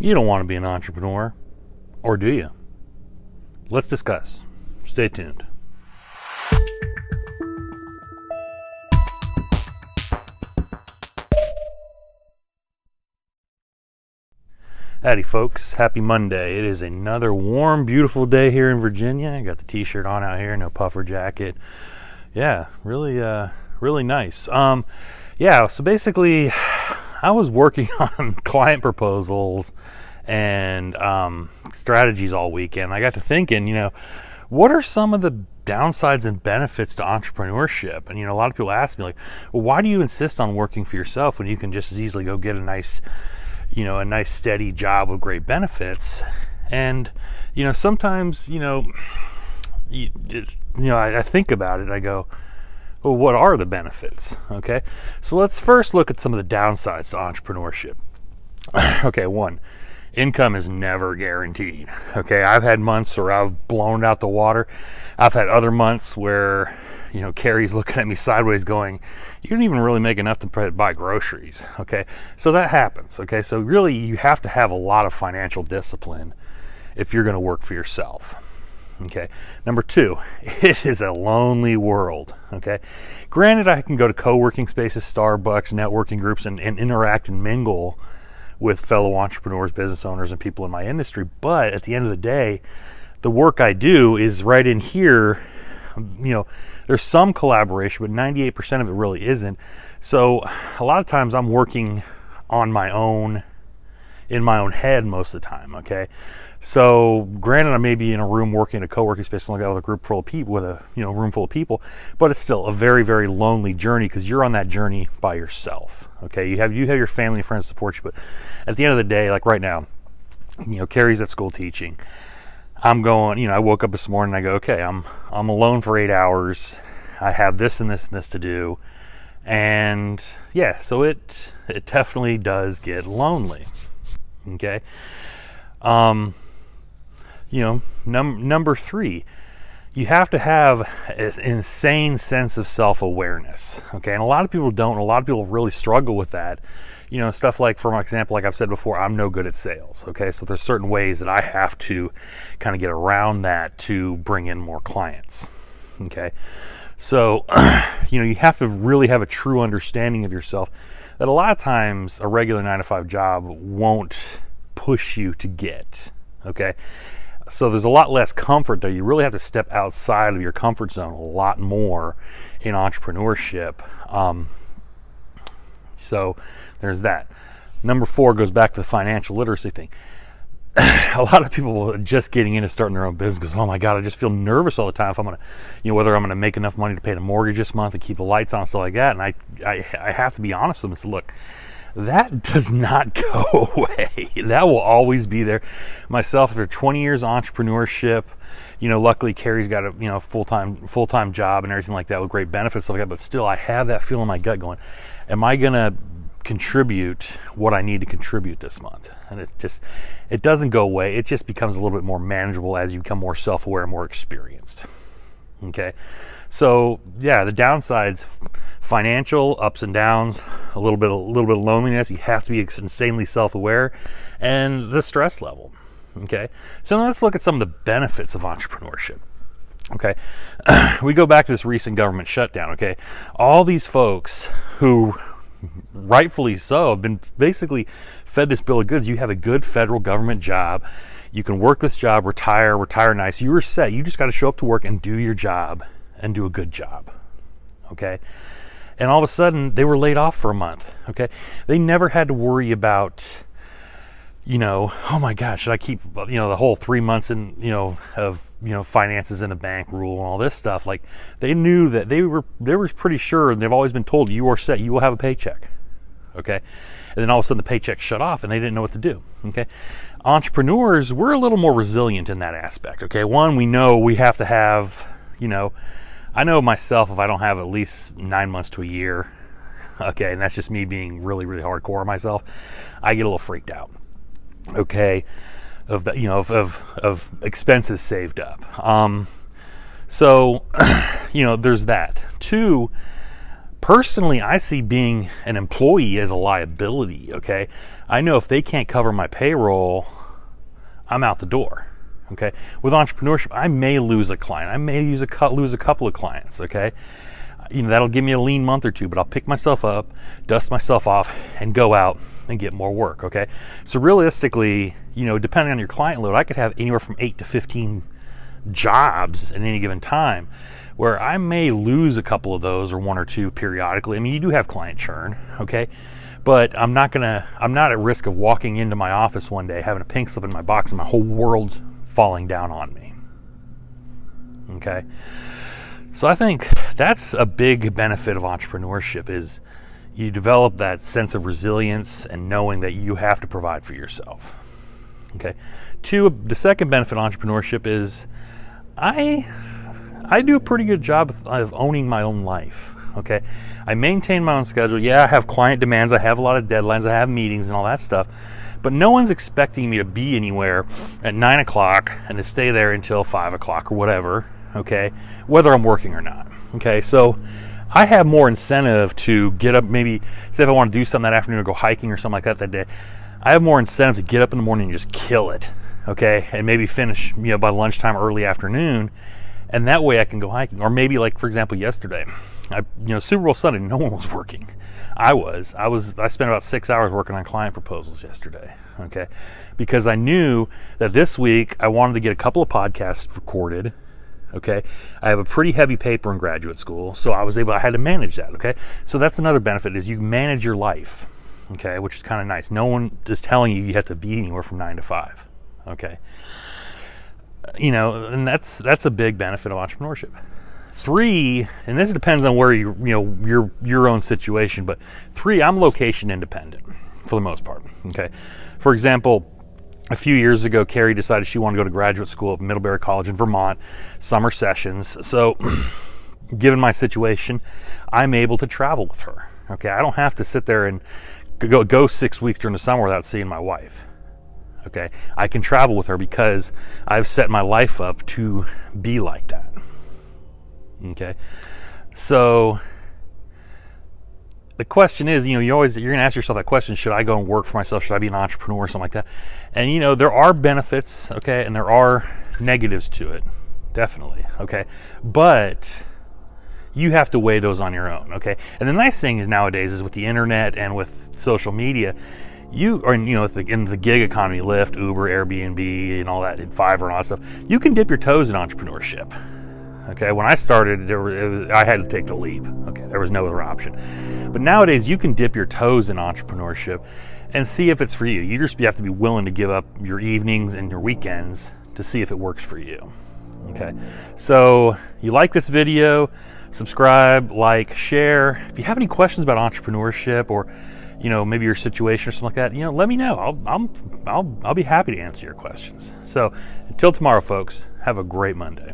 You don't want to be an entrepreneur, or do you? Let's discuss. Stay tuned. Howdy folks, happy Monday. It is another warm, beautiful day here in Virginia. I got the t-shirt on out here, no puffer jacket. Yeah, really nice. So basically I was working on client proposals and strategies all weekend. I got to thinking, what are some of the downsides and benefits to entrepreneurship? And, a lot of people ask me, like, well, why do you insist on working for yourself when you can just as easily go get a nice steady job with great benefits? And, sometimes, I think about it. I go, well, what are the benefits? Okay. So let's first look at some of the downsides to entrepreneurship. Okay. One, income is never guaranteed. Okay. I've had months where I've blown out the water. I've had other months where, Carrie's looking at me sideways going, you don't even really make enough to buy groceries. Okay. So that happens. Okay. So really you have to have a lot of financial discipline if you're going to work for yourself. Okay. Number two, it is a lonely world. Okay. Granted, I can go to co-working spaces, Starbucks, networking groups, and interact and mingle with fellow entrepreneurs, business owners, and people in my industry. But at the end of the day, the work I do is right in here. There's some collaboration, but 98% of it really isn't. So a lot of times I'm working on my own, in my own head most of the time. Okay. So granted, I may be in a room working in a co-working space, something like that, with a group full of people, with a room full of people, but it's still a very, very lonely journey because you're on that journey by yourself. Okay, you have your family and friends to support you, but at the end of the day, like right now, Carrie's at school teaching. I'm going. I woke up this morning and I go, okay, I'm alone for 8 hours. I have this and this and this to do, and yeah, so it definitely does get lonely. Okay. Number three, you have to have an insane sense of self-awareness. Okay. And a lot of people don't. A lot of people really struggle with that. Stuff like, for example, like I've said before, I'm no good at sales. Okay. So there's certain ways that I have to kind of get around that to bring in more clients. Okay. So, you have to really have a true understanding of yourself that a lot of times a regular 9-to-5 job won't push you to get. Okay. So there's a lot less comfort there. You really have to step outside of your comfort zone a lot more in entrepreneurship. So there's that. Number four goes back to the financial literacy thing. A lot of people just getting into starting their own business goes, oh my God, I just feel nervous all the time if I'm going to, whether I'm going to make enough money to pay the mortgage this month and keep the lights on, stuff like that. And I have to be honest with them and say, look, that does not go away. That will always be there. Myself, after 20 years of entrepreneurship, luckily Carrie's got a full-time job and everything like that with great benefits, stuff like that. But still, I have that feel in my gut going, am I gonna contribute what I need to contribute this month? And it doesn't go away. It just becomes a little bit more manageable as you become more self-aware, more experienced. Okay. So yeah, the downsides: financial ups and downs, a little bit of loneliness. You have to be insanely self-aware, and the stress level. Okay. So let's look at some of the benefits of entrepreneurship. Okay. We go back to this recent government shutdown. Okay. All these folks who, rightfully so, have been basically fed this bill of goods. You have a good federal government job. You can work this job, retire nice. You are set. You just got to show up to work and do your job and do a good job. Okay. And all of a sudden they were laid off for a month. Okay. They never had to worry about, oh my gosh, should I keep, the whole 3 months of finances in the bank rule and all this stuff. Like, they knew that they were pretty sure, and they've always been told, you are set, you will have a paycheck. Okay. And then all of a sudden the paycheck shut off and they didn't know what to do. Okay. Entrepreneurs, we're a little more resilient in that aspect. Okay. One, we know we have to have, I know myself, if I don't have at least 9 months to a year, okay, and that's just me being really, really hardcore myself, I get a little freaked out. Okay. Of the, of expenses saved up. So, there's that. Two, Personally, I see being an employee as a liability, okay? I know if they can't cover my payroll, I'm out the door, okay? With entrepreneurship, I may lose a client. I may lose a couple of clients, okay? That'll give me a lean month or two, but I'll pick myself up, dust myself off, and go out and get more work, okay? So realistically, depending on your client load, I could have anywhere from 8 to 15 jobs at any given time, where I may lose a couple of those or one or two periodically. I mean, you do have client churn, okay? But I'm not at risk of walking into my office one day, having a pink slip in my box and my whole world falling down on me, okay? So I think that's a big benefit of entrepreneurship, is you develop that sense of resilience and knowing that you have to provide for yourself, okay? The second benefit of entrepreneurship is I do a pretty good job of owning my own life, okay? I maintain my own schedule. Yeah, I have client demands. I have a lot of deadlines. I have meetings and all that stuff. But no one's expecting me to be anywhere at 9 o'clock and to stay there until 5 o'clock or whatever, okay? Whether I'm working or not, okay? So I have more incentive to get up, maybe, say if I want to do something that afternoon or go hiking or something like that day, I have more incentive to get up in the morning and just kill it, okay? And maybe finish, by lunchtime, early afternoon. And that way I can go hiking. Or maybe, like, for example, yesterday, Super Bowl Sunday, no one was working. I spent about 6 hours working on client proposals yesterday, okay? Because I knew that this week I wanted to get a couple of podcasts recorded, okay? I have a pretty heavy paper in graduate school, so I had to manage that, okay? So that's another benefit, is you manage your life, okay? Which is kind of nice. No one is telling you have to be anywhere from 9 to 5, okay? And that's a big benefit of entrepreneurship. 3, and this depends on where your own situation, but 3, I'm location independent for the most part, okay? For example, a few years ago, Carrie decided she wanted to go to graduate school at Middlebury College in Vermont, summer sessions. So given my situation, I'm able to travel with her, okay? I don't have to sit there and go 6 weeks during the summer without seeing my wife. Okay, I can travel with her because I've set my life up to be like that. Okay, so the question is, you're going to ask yourself that question: should I go and work for myself? Should I be an entrepreneur or something like that? And there are benefits, okay, and there are negatives to it, definitely, okay. But you have to weigh those on your own, okay. And the nice thing is nowadays is with the internet and with social media, in the gig economy, Lyft, Uber, Airbnb, and all that, and Fiverr and all that stuff, you can dip your toes in entrepreneurship. Okay, when I started, I had to take the leap. Okay, there was no other option. But nowadays, you can dip your toes in entrepreneurship and see if it's for you. You have to be willing to give up your evenings and your weekends to see if it works for you. Okay, so you like this video, subscribe, like, share. If you have any questions about entrepreneurship or maybe your situation or something like that, let me know. I'll be happy to answer your questions. So until tomorrow, folks, have a great Monday.